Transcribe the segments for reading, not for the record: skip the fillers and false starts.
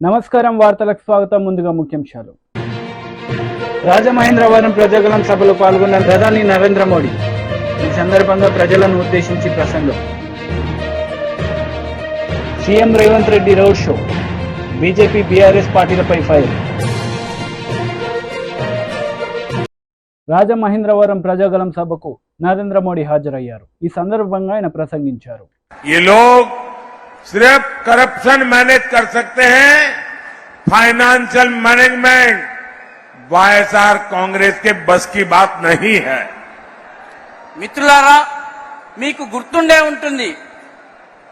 నమస్కారం వార్తలకు స్వాగతం. ముందుగా ముఖ్యాంశాలు. రాజమహేంద్రవరం ప్రజాగలం సభలో పాల్గొన్న ప్రధాని నరేంద్ర మోడీ. ఈ సందర్భంగా ప్రజలను ఉద్దేశించి ప్రసంగం. CM Revanth Reddy road show. BJP BRS పార్టీలపై ఫైర్. రాజమహేంద్రవరం ప్రజాగలం సభకు నరేంద్ర మోడీ హాజరయ్యారు. ఈ సందర్భంగా ఆయన ప్రసంగించారు. सिर्फ करप्शन मैनेज कर सकते हैं, फाइनेंशियल मैनेजमेंट वाईएसआर कांग्रेस के बस की बात नहीं है. మిత్రులారా, మీకు గుర్తుండే ఉంటుంది,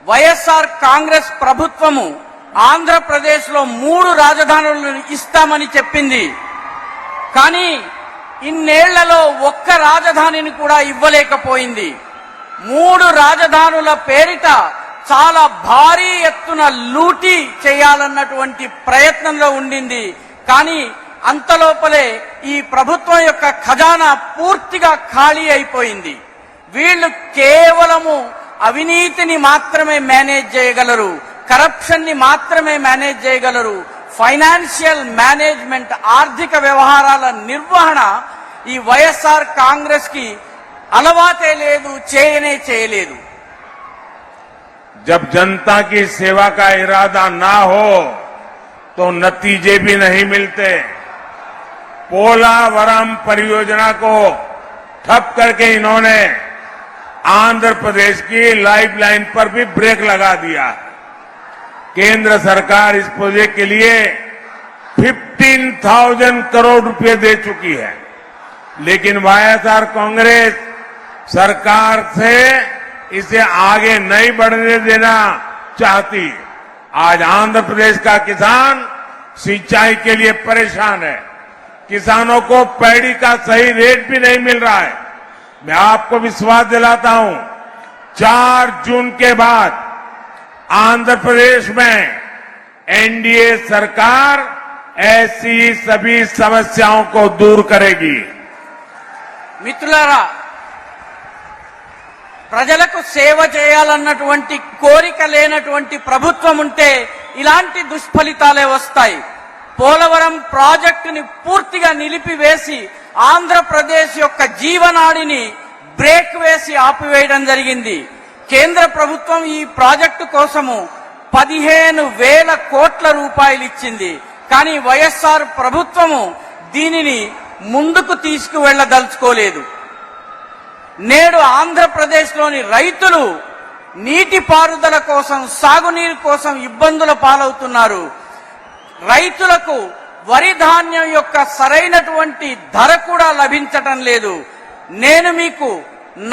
వైఎస్ఆర్ కాంగ్రెస్ ప్రభుత్వము ఆంధ్రప్రదేశ్ లో 3 రాజధానులను ఇస్తామని చెప్పింది. కానీ ఇన్నేళ్లలో ఒక్క రాజధానిని కూడా ఇవ్వలేకపోయింది. 3 రాజధానుల పేరిట చాలా భారీ ఎత్తున లూటీ చేయాలన్నటువంటి ప్రయత్నంలో ఉండింది. కానీ అంతలోపలే ఈ ప్రభుత్వం యొక్క ఖజానా పూర్తిగా ఖాళీ అయిపోయింది. వీళ్ళు కేవలము అవినీతిని మాత్రమే మేనేజ్ చేయగలరు, కరప్షన్ ని మాత్రమే మేనేజ్ చేయగలరు. ఫైనాన్షియల్ మేనేజ్మెంట్, ఆర్థిక వ్యవహారాల నిర్వహణ ఈ వైఎస్ఆర్ కాంగ్రెస్ కి అలవాటే లేదు, చేయలేదు. जब जनता की सेवा का इरादा ना हो तो नतीजे भी नहीं मिलते. पोलावरम परियोजना को ठप करके इन्होंने आंध्र प्रदेश की लाइफलाइन पर भी ब्रेक लगा दिया. केंद्र सरकार इस प्रोजेक्ट के लिए 15,000 करोड़ रुपए दे चुकी है, लेकिन वाईएसआर कांग्रेस सरकार से इसे आगे नहीं बढ़ने देना चाहती. आज आंध्र प्रदेश का किसान सिंचाई के लिए परेशान है. किसानों को पैडी का सही रेट भी नहीं मिल रहा है. मैं आपको विश्वास दिलाता हूं, 4 जून के बाद आंध्र प्रदेश में एनडीए सरकार ऐसी सभी समस्याओं को दूर करेगी. మిత్రులారా, ప్రజలకు సేవ చేయాలన్నటువంటి కోరిక లేనటువంటి ప్రభుత్వం ఉంటే ఇలాంటి దుష్ఫలితాలే వస్తాయి. పోలవరం ప్రాజెక్టుని పూర్తిగా నిలిపివేసి ఆంధ్రప్రదేశ్ యొక్క జీవనాడిని బ్రేక్ వేసి ఆపివేయడం జరిగింది. కేంద్ర ప్రభుత్వం ఈ ప్రాజెక్టు కోసము 15,000 కోట్ల రూపాయలు ఇచ్చింది. కానీ వైఎస్ఆర్ ప్రభుత్వము దీనిని ముందుకు తీసుకువెళ్లదలుచుకోలేదు. నేడు ఆంధ్రప్రదేశ్లోని రైతులు నీటిపారుదల కోసం, సాగునీరు కోసం ఇబ్బందుల పాలవుతున్నారు. రైతులకు వరి ధాన్యం యొక్క సరైనటువంటి ధర కూడా లభించటం లేదు. నేను మీకు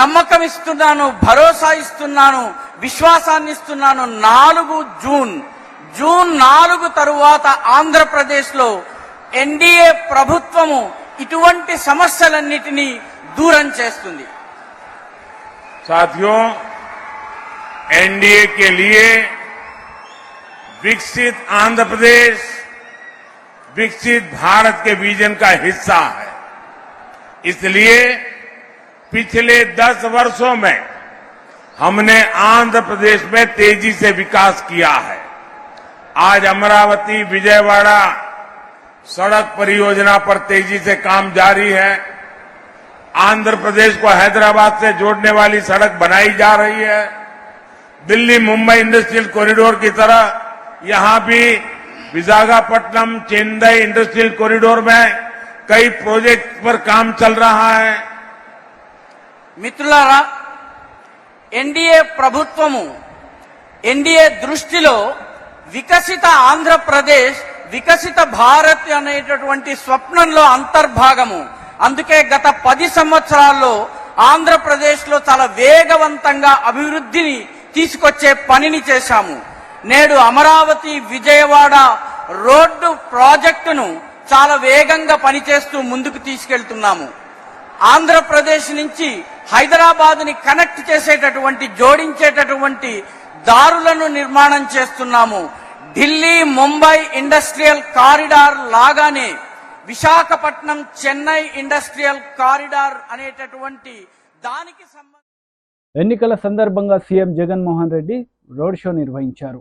నమ్మకం ఇస్తున్నాను, భరోసా ఇస్తున్నాను, విశ్వాసాన్ని ఇస్తున్నాను. 4 జూన్ 4 తరువాత ఆంధ్రప్రదేశ్లో ఎన్డీఏ ప్రభుత్వము ఇటువంటి సమస్యలన్నిటినీ దూరం చేస్తుంది. साथियों, एनडीए के लिए विकसित आंध्र प्रदेश विकसित भारत के विजन का हिस्सा है. इसलिए पिछले 10 वर्षों में हमने आंध्र प्रदेश में तेजी से विकास किया है. आज अमरावती विजयवाड़ा सड़क परियोजना पर तेजी से काम जारी है. आंध्र प्रदेश को हैदराबाद से जोड़ने वाली सड़क बनाई जा रही है. दिल्ली मुंबई इंडस्ट्रियल कॉरिडोर की तरह यहां भी विशाखापट्टनम चेन्नई इंडस्ट्रियल कॉरिडोर में कई प्रोजेक्ट पर काम चल रहा है. మిత్రులారా, ఎన్డీఏ ప్రభుత్వము, ఎన్డీఏ దృష్టిలో వికసిత ఆంధ్రప్రదేశ్, వికసిత భారత్ అనేటటువంటి స్వప్నంలో అంతర్భాగము. అందుకే గత 10 సంవత్సరాల్లో ఆంధ్రప్రదేశ్ లో చాలా వేగవంతంగా అభివృద్ధిని తీసుకొచ్చే పనిని చేశాము. నేడు అమరావతి విజయవాడ రోడ్డు ప్రాజెక్టును చాలా వేగంగా పనిచేస్తూ ముందుకు తీసుకెళ్తున్నాము. ఆంధ్రప్రదేశ్ నుంచి హైదరాబాద్ ని కనెక్ట్ చేసేటటువంటి, జోడించేటటువంటి దారులను నిర్మాణం చేస్తున్నాము. ఢిల్లీ ముంబై ఇండస్ట్రియల్ కారిడార్ లాగానే విశాఖపట్నం చెన్నై ఇండస్ట్రియల్ కారిడార్ అనేటటువంటి దానికి ఎన్నికల సందర్భంగా CM Jaganmohan Reddy road show నిర్వహించారు.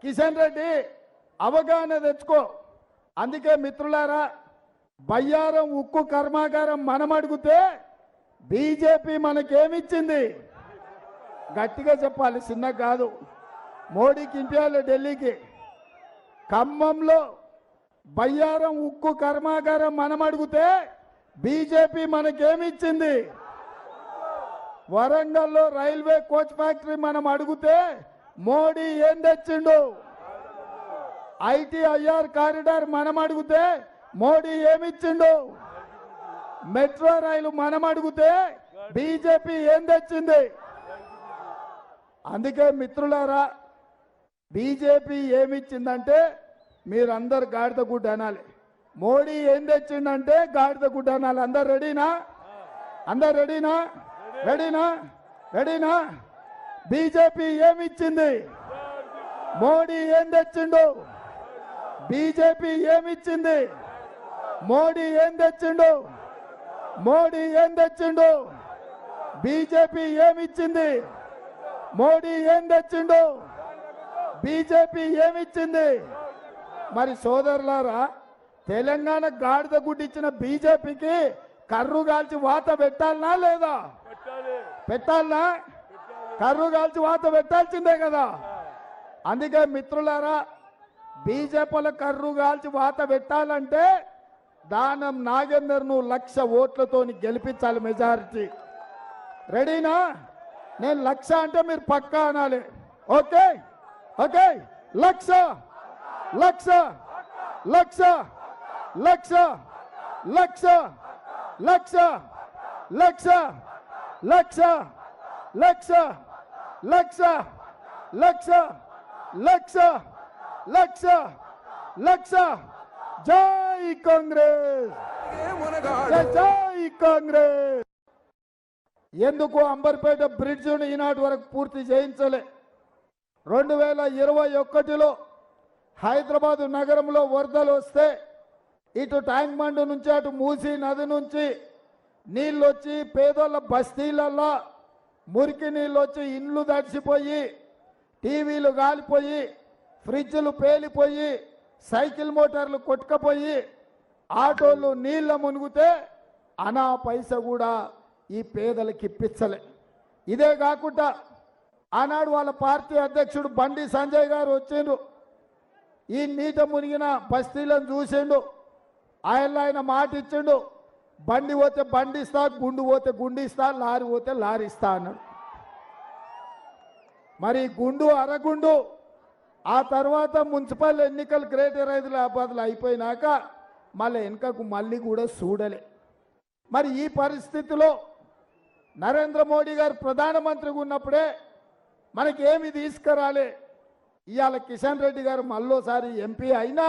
కిషన్ రెడ్డి అవగాహన తెచ్చుకో. అందుకే మిత్రులారా, బయ్యారం ఉక్కు కర్మాగారం మనం అడిగితే బీజేపీ మనకేమిచ్చింది? గట్టిగా చెప్పాలి, చిన్న కాదు. మోడీకి ఇంపియాలి ఢిల్లీకి. ఖమ్మంలో బయ్యారం ఉక్కు కర్మాగారం మనం అడిగితే బీజేపీ మనకేమిచ్చింది? వరంగల్లో రైల్వే కోచ్ ఫ్యాక్టరీ మనం అడిగితే మోడీ ఏం తెచ్చిండు? ఐటీఐఆర్ కారిడార్ మనం అడిగితే మోడీ ఏమిచ్చిండు? మెట్రో రైలు మనం అడిగితే బీజేపీ ఏం తెచ్చింది? అందుకే మిత్రులారా, బీజేపీ ఏమిచ్చిందంటే మీరందరు గాడిద గుడ్డ అనాలి. మోడీ ఏం తెచ్చిందంటే గాడిద గుడ్డ అనాలి. అందరు రెడీనా? అందరు రెడీనా? రెడీనా? రెడీనా? బీజేపీ ఏమిచ్చింది? మోడీ ఏం తెచ్చిండు? బీజేపీ ఏమిచ్చింది? మోడీ ఏం తెచ్చిండు? మోడీ ఏం తెచ్చిండు? బీజేపీ ఏమిచ్చింది? మోడీ ఏం తెచ్చిండు? బీజేపీ ఏమిచ్చింది? మరి సోదరులారా, తెలంగాణ గాడిద గుడ్డిచ్చిన బీజేపీకి కర్రు కాల్చి వాత పెట్టాలనా లేదా? పెట్టాలనా? కర్రు కాల్చి వాత పెట్టాల్సిందే కదా. అందుకే మిత్రులారా, బీజేపీల కర్రు కాల్చి వాత పెట్టాలంటే దానం నాగేందర్ ను 1,00,000 ఓట్లతోని గెలిపించాలి, మెజారిటీ. రెడీనా? నేను 1,00,000 అంటే మీరు పక్కా అనాలి. Okay okay, 1,00,000 1,00,000 1,00,000 1,00,000 1,00,000 1,00,000 1,00,000 1,00,000 1,00,000 1,00,000 1,00,000 1,00,000 1,00,000 1,00,000. జై కాంగ్రెస్, జై కాంగ్రెస్. ఎందుకు అంబర్పేట బ్రిడ్జిని ఈనాటి వరకు పూర్తి చేయించలే? 2021లో హైదరాబాదు నగరంలో వరదలు వస్తే ఇటు ట్యాంక్ బండ్ నుంచి అటు మూసీ నది నుంచి నీళ్ళు వచ్చి పేదోళ్ళ బస్తీలలో మురికి నీళ్ళు వచ్చి ఇండ్లు తడిసిపోయి, టీవీలు గాలిపోయి, ఫ్రిడ్జ్లు పేలిపోయి, సైకిల్ మోటార్లు కొట్టుకపోయి, ఆటోలు నీళ్ళ మునిగితే అనా పైస కూడా ఈ పేదలకు ఇప్పించలే. ఇదే కాకుండా ఆనాడు వాళ్ళ పార్టీ అధ్యక్షుడు బండి సంజయ్ గారు వచ్చిండు. ఈ నీట మునిగిన బస్తీలను చూసిండు. ఆయన మాట ఇచ్చిండు, బండి పోతే బండి ఇస్తా, గుండు పోతే గుండు ఇస్తా, లారీ పోతే లారీ ఇస్తా అన్నాడు. మరి గుండు అరగుండు ఆ తర్వాత మున్సిపల్ ఎన్నికలు గ్రేటర్ హైదరాబాద్లో అయిపోయినాక మళ్ళీ వెనుకకు మళ్ళీ కూడా చూడలే. మరి ఈ పరిస్థితిలో నరేంద్ర మోడీ గారు ప్రధానమంత్రిగా ఉన్నప్పుడే మనకి ఏమి తీసుకురాలే? ఇవాళ కిషన్ రెడ్డి గారు మళ్ళోసారి ఎంపీ అయినా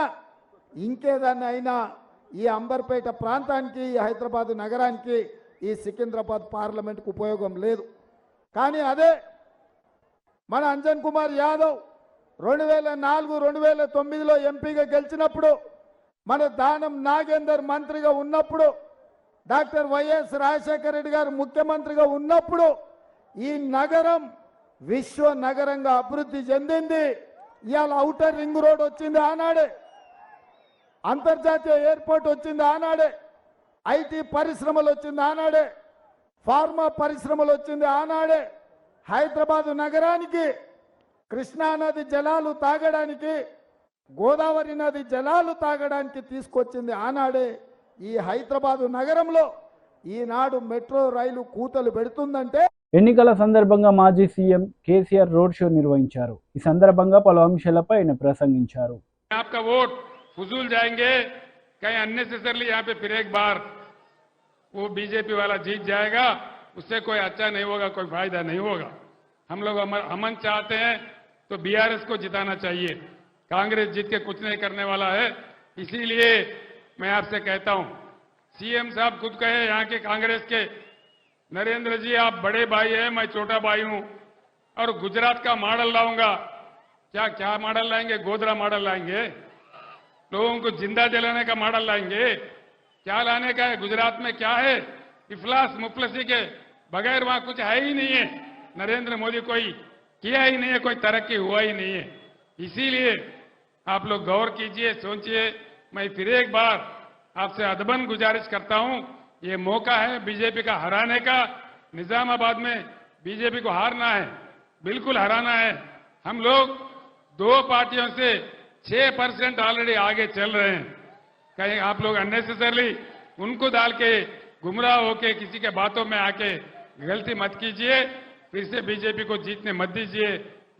ఇంకేదాన్ని అయినా ఈ అంబర్పేట ప్రాంతానికి, ఈ హైదరాబాద్ నగరానికి, ఈ సికింద్రాబాద్ పార్లమెంట్కు ఉపయోగం లేదు. కానీ అదే మన అంజన్ కుమార్ యాదవ్ 2004 2009లో ఎంపీగా గెలిచినప్పుడు, మన దానం నాగేందర్ మంత్రిగా ఉన్నప్పుడు, డాక్టర్ వైఎస్ రాజశేఖర రెడ్డి గారు ముఖ్యమంత్రిగా ఉన్నప్పుడు ఈ నగరం విశ్వ నగరంగా అభివృద్ధి చెందింది. ఇవాళ ఔటర్ రింగ్ రోడ్ వచ్చింది ఆనాడే, అంతర్జాతీయ ఎయిర్పోర్ట్ వచ్చింది ఆనాడే, ఐటీ పరిశ్రమలు వచ్చింది ఆనాడే, ఫార్మా పరిశ్రమలు వచ్చింది ఆనాడే. హైదరాబాదు నగరానికి కృష్ణా నది జలాలు తాగడానికి, గోదావరి నది జలాలు తాగడానికి తీసుకొచ్చింది ఆనాడే. ఈ హైదరాబాదు నగరంలో ఈనాడు మెట్రో రైలు కూతలు పెడుతుందంటే. ఎన్నికల సందర్భంగా మాజీ సీఎం కేసీఆర్ రోడ్ షో నిర్వహించారు. ఈ సందర్భంగా పలు అంశాలపై ఆయన ప్రసంగించారు. आपका वोट फजूल जाएंगे, कहीं अननेसेसरली यहाँ पे फिर एक बार वो बीजेपी वाला जीत जाएगा, उससे कोई अच्छा नहीं होगा, कोई फायदा नहीं होगा. हम लोग अमन चाहते हैं तो बीआरएस को जिताना चाहिए. कांग्रेस जीत के कुछ नहीं करने वाला है. इसीलिए मैं आपसे कहता हूं, सीएम साहब खुद कहे यहाँ के कांग्रेस के, नरेंद्र जी आप बड़े भाई हैं, मैं छोटा भाई हूं और गुजरात का मॉडल लाऊंगा. क्या क्या मॉडल लाएंगे? गोधरा मॉडल लाएंगे? लोगों को जिंदा जलाने का मॉडल लाएंगे? क्या लाने का है? गुजरात में क्या है? इफलास मुफलसी के बगैर वहां कुछ है ही नहीं है. नरेंद्र मोदी कोई किया ही नहीं है, कोई तरक्की हुआ ही नहीं है. इसीलिए आप लोग गौर कीजिए, सोचिए। मैं फिर एक बार आपसे अदबन गुजारिश करता हूं, ये मौका है बीजेपी का हराने का। निजामाबाद में बीजेपी को हारना है, बिल्कुल हराना है। हम लोग दो पार्टियों से 6% ऑलरेडी आगे चल रहे हैं। कहीं आप लोग अननेसेसरली उनको डाल के गुमराह होके किसी के बातों में आके गलती मत कीजिए, फिर से बीजेपी को जीतने मत दीजिए,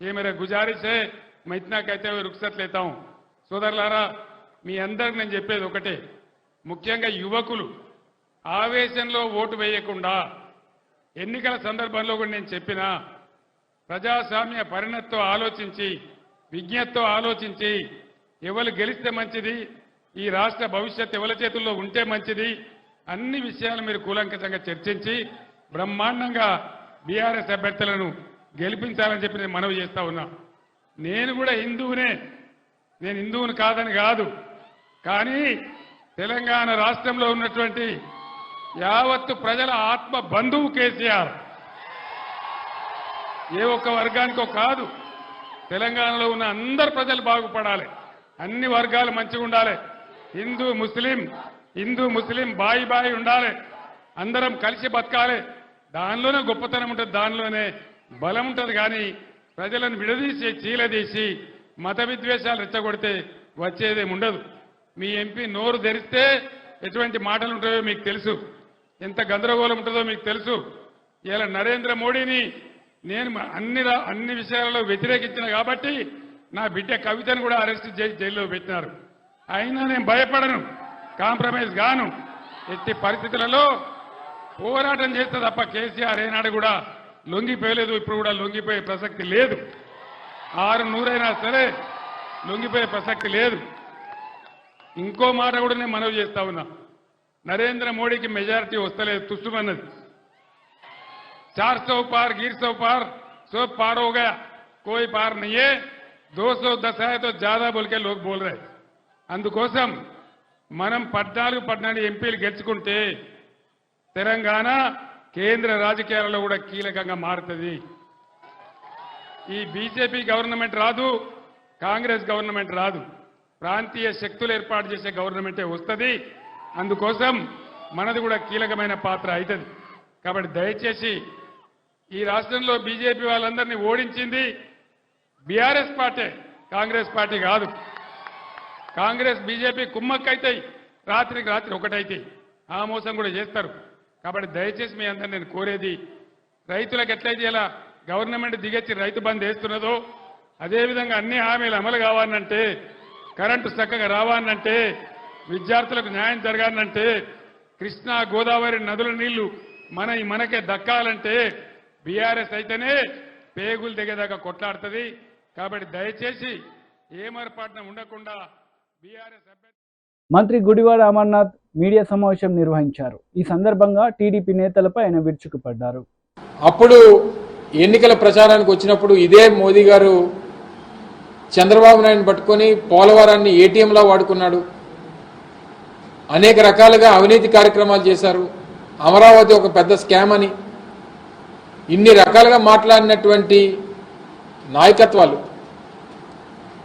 ये मेरा गुजारिश है। मैं इतना कहते हुए रुखसत लेता हूं। సోదరులారా, మీ అందరికి నేను చెప్పేది ఒకటే, ముఖ్యంగా యువకులు ఆవేశంలో ఓటు వేయకుండా ఎన్నికల సందర్భంలో కూడా నేను చెప్పిన ప్రజాస్వామ్య పరిణతితో ఆలోచించి విజ్ఞతతో ఆలోచించి ఎవరు గెలిస్తే మంచిది, ఈ రాష్ట్ర భవిష్యత్తు ఎవరి చేతుల్లో ఉంటే మంచిది, అన్ని విషయాలు మీరు కూలంకషంగా చర్చించి బ్రహ్మాండంగా బీఆర్ఎస్ అభ్యర్థులను గెలిపించాలని చెప్పి నేను మనవి చేస్తా ఉన్నా. నేను కూడా హిందువునే, నేను హిందువుని కాదని కాదు, కానీ తెలంగాణ రాష్ట్రంలో ఉన్నటువంటి యావత్తు ప్రజల ఆత్మ బంధువు కేసీఆర్. ఏ ఒక్క వర్గానికో కాదు, తెలంగాణలో ఉన్న అందరు ప్రజలు బాగుపడాలి, అన్ని వర్గాలు మంచిగా ఉండాలి. హిందూ ముస్లిం బాయి బాయి ఉండాలి, అందరం కలిసి బతకాలి. దానిలోనే గొప్పతనం ఉంటుంది, దానిలోనే బలం ఉంటుంది. కానీ ప్రజలను విడదీసి చీలదీసి మత విద్వేషాలు రెచ్చగొడితే వచ్చేదేం ఉండదు. మీ ఎంపీ నోరు తెరిస్తే ఎటువంటి మాటలు ఉంటాయో మీకు తెలుసు, ఎంత గందరగోళం ఉంటుందో మీకు తెలుసు. ఇలా నరేంద్ర మోడీని నేను అన్ని విషయాలలో వ్యతిరేకించిన కాబట్టి నా బిడ్డ కవితను కూడా అరెస్ట్ చేసి జైల్లో పెట్టినారు. అయినా నేను భయపడను, కాంప్రమైజ్ గాను. ఎట్టి పరిస్థితులలో పోరాటం చేస్తే తప్ప కేసీఆర్ ఏనాడు కూడా లొంగిపోయలేదు, ఇప్పుడు కూడా లొంగిపోయే ప్రసక్తి లేదు. 600 సరే లొంగిపోయే ప్రసక్తి లేదు. ఇంకో మాట కూడా నేను మనవి చేస్తా ఉన్నా, నరేంద్ర మోడీకి మెజారిటీ వస్తలేదు, తుస్సుమన్నది. 400 पार गिर 100 पार 100 पार हो गया, कोई पार नहीं है. 210 है तो ज्यादा बोल के लोग बोल रहे. అందుకోసం మనం 14 ఎంపీలు గెలుచుకుంటే తెలంగాణ కేంద్ర రాజకీయాలలో కూడా కీలకంగా మారుతుంది. ఈ బీజేపీ గవర్నమెంట్ రాదు, కాంగ్రెస్ గవర్నమెంట్ రాదు, ప్రాంతీయ శక్తులు ఏర్పాటు చేసే గవర్నమెంటే వస్తుంది. అందుకోసం మనది కూడా కీలకమైన పాత్ర అవుతుంది. కాబట్టి దయచేసి ఈ రాష్ట్రంలో బీజేపీ వాళ్ళందరినీ ఓడించింది బీఆర్ఎస్ పార్టీ, కాంగ్రెస్ పార్టీ కాదు. కాంగ్రెస్ బీజేపీ కుమ్మక్కైతాయి, రాత్రికి రాత్రి ఒకటైతాయి, ఆ మోసం కూడా చేస్తారు. కాబట్టి దయచేసి మీ అందరిని నేను కోరేది, రైతులకు ఎట్లయితే ఇలా గవర్నమెంట్ దిగొచ్చి రైతు బంద్ వేస్తున్నదో అదేవిధంగా అన్ని హామీలు అమలు కావాలంటే, కరెంటు చక్కగా రావాలంటే, విద్యార్థులకు న్యాయం జరగాలంటే, కృష్ణా గోదావరి నదుల నీళ్లు మనకే దక్కాలంటే బీఆర్ఎస్ అయితేనే పేగులు దిగేదాకా కొట్లాడుతుంది. కాబట్టి దయచేసి ఏమరపాటున ఉండకుండా బీఆర్ఎస్ అభ్యర్థి మంత్రి గుడివాడ అమర్నాథ్ మీడియా సమావేశం నిర్వహించారు. ఈ సందర్భంగా టీడీపీ నేతలపై ఆయన విరుచుకుపడ్డారు. అప్పుడు ఎన్నికల ప్రచారానికి వచ్చినప్పుడు ఇదే మోదీ గారు చంద్రబాబు నాయుడుని పట్టుకొని పోలవరాన్ని ఏటీఎంలా వాడుకున్నాడు, అనేక రకాలుగా అవినీతి కార్యక్రమాలు చేశారు, అమరావతి ఒక పెద్ద స్కామ్ అని ఇన్ని రకాలుగా మాట్లాడినటువంటి నాయకత్వాలు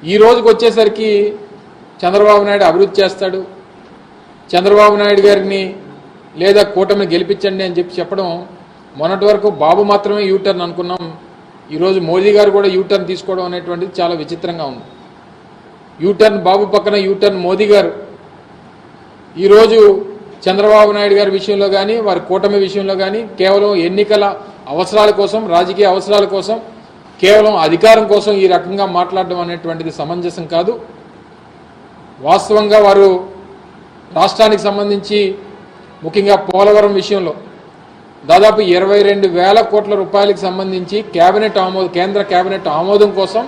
ఈ రోజుకి వచ్చేసరికి చంద్రబాబు నాయుడు అభివృద్ధి చేస్తాడు, చంద్రబాబు నాయుడు గారిని లేదా కూటమిని గెలిపించండి అని చెప్పడం, మొన్నటి వరకు బాబు మాత్రమే యూటర్న్ అనుకున్నాం, ఈరోజు మోదీ గారు కూడా యూటర్న్ తీసుకోవడం అనేటువంటిది చాలా విచిత్రంగా ఉంది. యూటర్న్ బాబు పక్కన యూటర్న్ మోదీ గారు ఈరోజు చంద్రబాబు నాయుడు గారి విషయంలో కానీ వారి కూటమి విషయంలో కానీ కేవలం ఎన్నికల అవసరాల కోసం, రాజకీయ అవసరాల కోసం, కేవలం అధికారం కోసం ఈ రకంగా మాట్లాడడం అనేటువంటిది సమంజసం కాదు. వాస్తవంగా వారు రాష్ట్రానికి సంబంధించి ముఖ్యంగా పోలవరం విషయంలో దాదాపు 22,000 కోట్ల రూపాయలకు సంబంధించి కేంద్ర కేబినెట్ ఆమోదం కోసం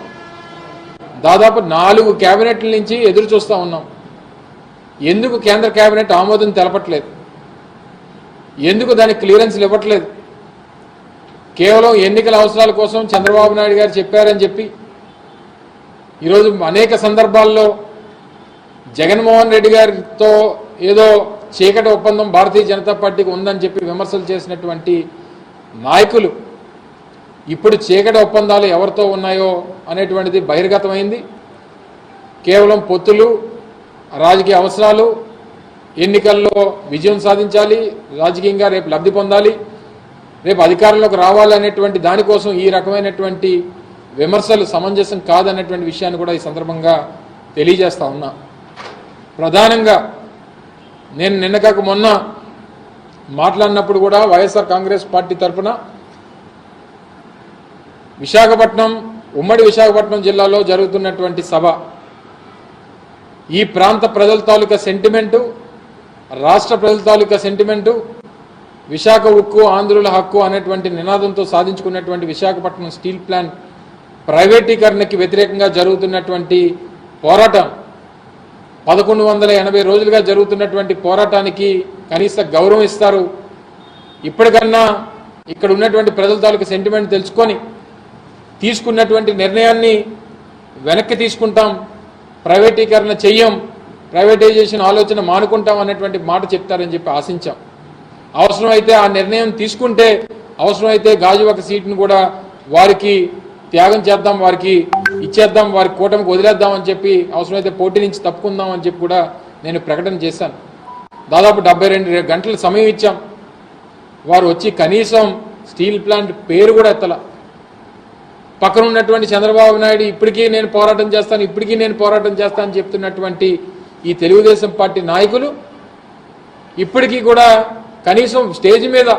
దాదాపు 4 కేబినెట్ల నుంచి ఎదురు చూస్తూ ఉన్నాం. ఎందుకు కేంద్ర కేబినెట్ ఆమోదం తెలపట్లేదు, ఎందుకు దానికి క్లియరెన్స్లు ఇవ్వట్లేదు? కేవలం ఎన్నికల అవసరాల కోసం చంద్రబాబు నాయుడు గారు చెప్పారని చెప్పి ఈరోజు అనేక సందర్భాల్లో జగన్మోహన్ రెడ్డి గారితో ఏదో చీకటి ఒప్పందం భారతీయ జనతా పార్టీకి ఉందని చెప్పి విమర్శలు చేసినటువంటి నాయకులు ఇప్పుడు చీకటి ఒప్పందాలు ఎవరితో ఉన్నాయో అనేటువంటిది బహిర్గతమైంది. కేవలం పొత్తులు, రాజకీయ అవసరాలు, ఎన్నికల్లో విజయం సాధించాలి, రాజకీయంగా రేపు లబ్ధి పొందాలి, రేపు అధికారంలోకి రావాలి అనేటువంటి దానికోసం ఈ రకమైనటువంటి విమర్శలు సమంజసం కాదనేటువంటి విషయాన్ని కూడా ఈ సందర్భంగా తెలియజేస్తా ఉన్నా. ప్రధానంగా నేను నిన్న కాక మొన్న మాట్లాడినప్పుడు కూడా వైఎస్ఆర్ కాంగ్రెస్ పార్టీ తరఫున విశాఖపట్నం, ఉమ్మడి విశాఖపట్నం జిల్లాలో జరుగుతున్నటువంటి సభ ఈ ప్రాంత ప్రజల తాలూకా సెంటిమెంటు, రాష్ట్ర ప్రజల తాలూకా సెంటిమెంటు, విశాఖ ఉక్కు ఆంధ్రుల హక్కు అనేటువంటి నినాదంతో సాధించుకున్నటువంటి విశాఖపట్నం స్టీల్ ప్లాంట్ ప్రైవేటీకరణకి వ్యతిరేకంగా జరుగుతున్నటువంటి పోరాటం 1180 రోజులుగా జరుగుతున్నటువంటి పోరాటానికి కనీస గౌరవం ఇస్తారు. ఇప్పటికన్నా ఇక్కడ ఉన్నటువంటి ప్రజల తాలూకా సెంటిమెంట్ తెలుసుకొని తీసుకున్నటువంటి నిర్ణయాన్ని వెనక్కి తీసుకుంటాం, ప్రైవేటీకరణ చెయ్యం, ప్రైవేటైజేషన్ ఆలోచన మానుకుంటాం అన్నటువంటి మాట చెప్తారని చెప్పి ఆశించాం. అవసరమైతే ఆ నిర్ణయం తీసుకుంటే అవసరమైతే గాజువాక సీటును కూడా వారికి త్యాగం చేద్దాం, వారికి ఇచ్చేద్దాం, వారి కూటమికి వదిలేద్దాం అని చెప్పి, అవసరమైతే పోటీ నుంచి తప్పుకుందాం అని చెప్పి కూడా నేను ప్రకటన చేశాను. దాదాపు 72 గంటల సమయం ఇచ్చాం. వారు వచ్చి కనీసం స్టీల్ ప్లాంట్ పేరు కూడా ఎత్తల. పక్కన ఉన్నటువంటి చంద్రబాబు నాయుడు ఇప్పటికీ నేను పోరాటం చేస్తాను, ఇప్పటికీ నేను పోరాటం చేస్తానని చెప్తున్నటువంటి ఈ తెలుగుదేశం పార్టీ నాయకులు ఇప్పటికీ కూడా కనీసం స్టేజ్ మీద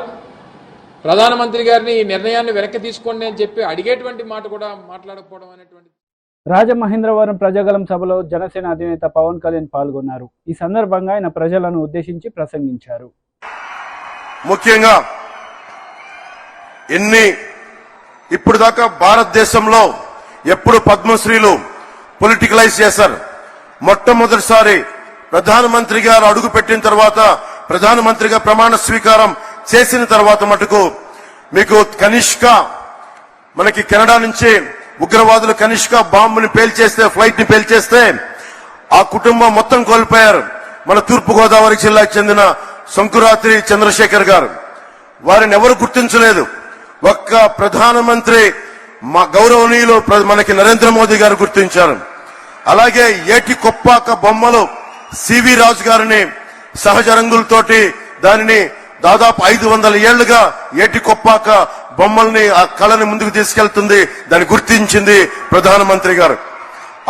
ప్రధానమంత్రి గారిని ఈ నిర్ణయాన్ని వెనక్కి తీసుకోండి అని చెప్పి అడిగేటువంటి మాట కూడా మాట్లాడకపోవడం అనేటువంటి. రాజమహేంద్రవరం ప్రజాగలం సభలో జనసేన అధినేత పవన్ కళ్యాణ్ పాల్గొన్నారు. ఈ సందర్భంగా ఆయన ప్రజలను ఉద్దేశించి ప్రసంగించారు. ముఖ్యంగా ఇప్పుడు దాకా భారతదేశంలో ఎప్పుడు పద్మశ్రీలు పొలిటికలైజ్ చేశారు. మొట్టమొదటిసారి ప్రధానమంత్రి గారు అడుగు పెట్టిన తర్వాత, ప్రధానమంత్రిగా ప్రమాణ స్వీకారం చేసిన తర్వాత మటుకు మీకు కనిష్క, మనకి కెనడా నుంచి ఉగ్రవాదులు కనిష్క బాంబుని పేల్చేస్తే, ఫ్లైట్ ని పేల్చేస్తే ఆ కుటుంబం మొత్తం కోల్పోయారు. మన తూర్పుగోదావరి జిల్లాకు చెందిన శంకురాత్రి చంద్రశేఖర్ గారు. వారిని ఎవరు గుర్తించలేదు. ఒక్క ప్రధానమంత్రి మా గౌరవనీయులు మనకి నరేంద్ర మోదీ గారు గుర్తించారు. అలాగే ఏటి కొప్పాక బొమ్మలు సివి రాజు గారిని సహజ రంగులతోటి దానిని దాదాపు 500 ఏళ్లుగా ఏటి కొప్పాక బొమ్మల్ని, ఆ కళని ముందుకు తీసుకెళ్తుంది, దాన్ని గుర్తించింది ప్రధానమంత్రి గారు.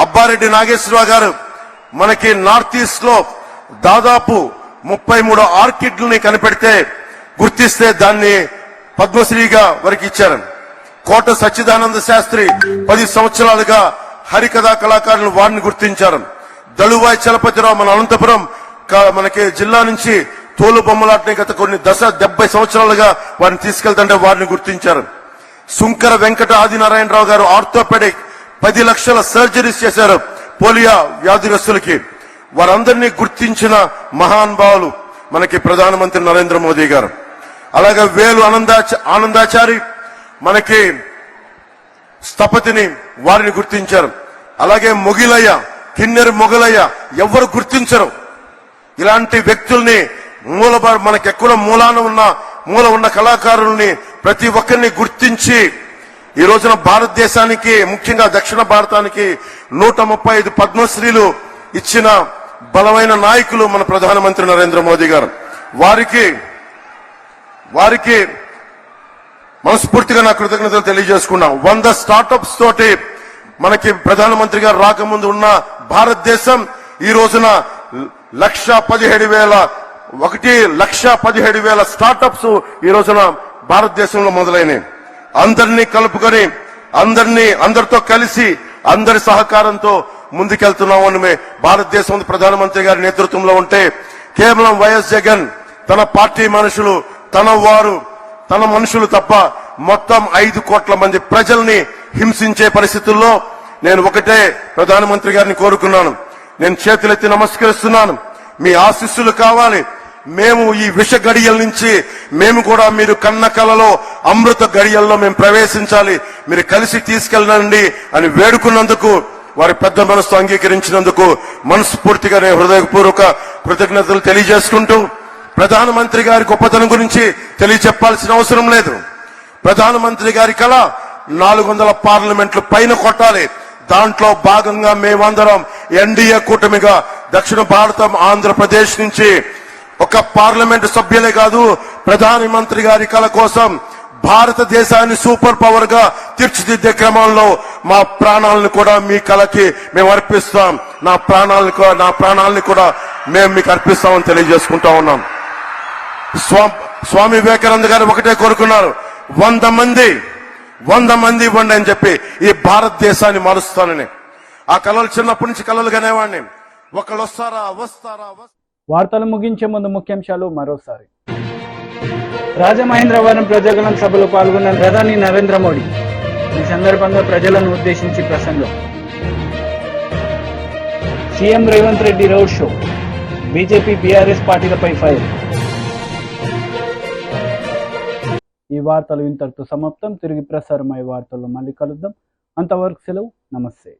అబ్బారెడ్డి నాగేశ్వరరావు గారు మనకి నార్త్ ఈస్ట్ లో దాదాపు 33 ఆర్కిడ్లని కనిపెడితే, గుర్తిస్తే దాన్ని పద్మశ్రీగా వారికి ఇచ్చారు. కోట సచ్చిదానంద శాస్త్రి 10 సంవత్సరాలుగా హరికథా కళాకారులు వారిని గుర్తించారు. దళువాయి చలపతిరావు మన అనంతపురం మనకి జిల్లా నుంచి తోలు బొమ్మలాటని గత కొన్ని 70 సంవత్సరాలుగా వారిని తీసుకెళ్తుంటే వారిని గుర్తించారు. సుంకర వెంకట ఆదినారాయణరావు గారు ఆర్థోపెడిక్ 10 లక్షల సర్జరీస్ చేశారు పోలియో వ్యాధిగ్రస్తులకి. వారందరినీ గుర్తించిన మహానుభావులు మనకి ప్రధానమంత్రి నరేంద్ర మోదీ గారు. అలాగే వేలు ఆనందాచారి మనకి స్థపతిని, వారిని గుర్తించారు. అలాగే మొగిలయ్య, కిన్నెర మొగలయ్య ఎవరు గుర్తించరు. ఇలాంటి వ్యక్తుల్ని మనకి ఎక్కడ మూల ఉన్న కళాకారుల్ని ప్రతి ఒక్కరిని గుర్తించి ఈ రోజున భారతదేశానికి, ముఖ్యంగా దక్షిణ భారతానికి 135 పద్మశ్రీలు ఇచ్చిన బలమైన నాయకులు మన ప్రధానమంత్రి నరేంద్ర మోదీ గారు. వారికి మనస్ఫూర్తిగా నా కృతజ్ఞతలు తెలియజేసుకున్నాం. 100 స్టార్టప్స్ తోటి మనకి ప్రధానమంత్రి గారు రాకముందు ఉన్న భారతదేశం ఈ రోజున 1,17,000 స్టార్టప్స్ ఈ రోజున భారతదేశంలో మొదలైనవి. అందరినీ కలుపుకొని, అందరితో కలిసి, అందరి సహకారంతో ముందుకెళ్తున్నాం అని భారతదేశం ప్రధానమంత్రి గారి నేతృత్వంలో ఉంటే, కేవలం వైఎస్ జగన్ తన పార్టీ మనుషులు, తన మనుషులు తప్ప మొత్తం 5 కోట్ల మంది ప్రజల్ని హింసించే పరిస్థితుల్లో నేను ఒకటే ప్రధానమంత్రి గారిని కోరుకున్నాను. నేను చేతులెత్తి నమస్కరిస్తున్నాను. మీ ఆశీస్సులు కావాలి. మేము ఈ విష గడియల నుంచి మేము కూడా మీరు కన్న కలలో అమృత గడియల్లో మేము ప్రవేశించాలి, మీరు కలిసి తీసుకెళ్ళండి అని వేడుకున్నందుకు, వారి పెద్ద మనసుతో అంగీకరించినందుకు మనస్ఫూర్తిగా నేను హృదయపూర్వక కృతజ్ఞతలు తెలియజేసుకుంటూ, ప్రధానమంత్రి గారి గొప్పతనం గురించి తెలియచెప్పాల్సిన అవసరం లేదు. ప్రధానమంత్రి గారి కళ 400 పార్లమెంట్లు పైన కొట్టాలి. దాంట్లో భాగంగా మేమందరం ఎన్డీఏ కూటమిగా దక్షిణ భారతం ఆంధ్రప్రదేశ్ నుంచి ఒక పార్లమెంటు సభ్యులే కాదు, ప్రధానమంత్రి గారి కళ కోసం భారతదేశాన్ని సూపర్ పవర్ గా తీర్చిదిద్దే క్రమంలో మా ప్రాణాలను కూడా మీ కళకి మేము అర్పిస్తాం. నా ప్రాణాలను కూడా మేము మీకు అర్పిస్తామని తెలియజేసుకుంటా ఉన్నాం. స్వామి వివేకానంద గారు ఒకటే కోరుకున్నారు, 100 మంది ఇవ్వండి అని చెప్పి ఈ భారతదేశాన్ని మారుస్తానని. ఆ కళలు చిన్నప్పటి నుంచి కళలు కనేవాడిని. ఒకళ్ళు వస్తారా. వార్తలు ముగించే ముందు ముఖ్యాంశాలు మరోసారి. రాజమహేంద్రవరం ప్రజాగళం సభలో పాల్గొన్న ప్రధాని నరేంద్ర మోడీ. ఈ సందర్భంగా ప్రజలను ఉద్దేశించి ప్రసంగం. CM Revanth Reddy road show. BJP BRS పార్టీలపై ఫైర్. ఈ వార్తలు ఇంతటితో సమాప్తం. తిరిగి ప్రసారమయ్యే వార్తల్లో మళ్ళీ కలుద్దాం. అంతవరకు సెలవు. నమస్తే.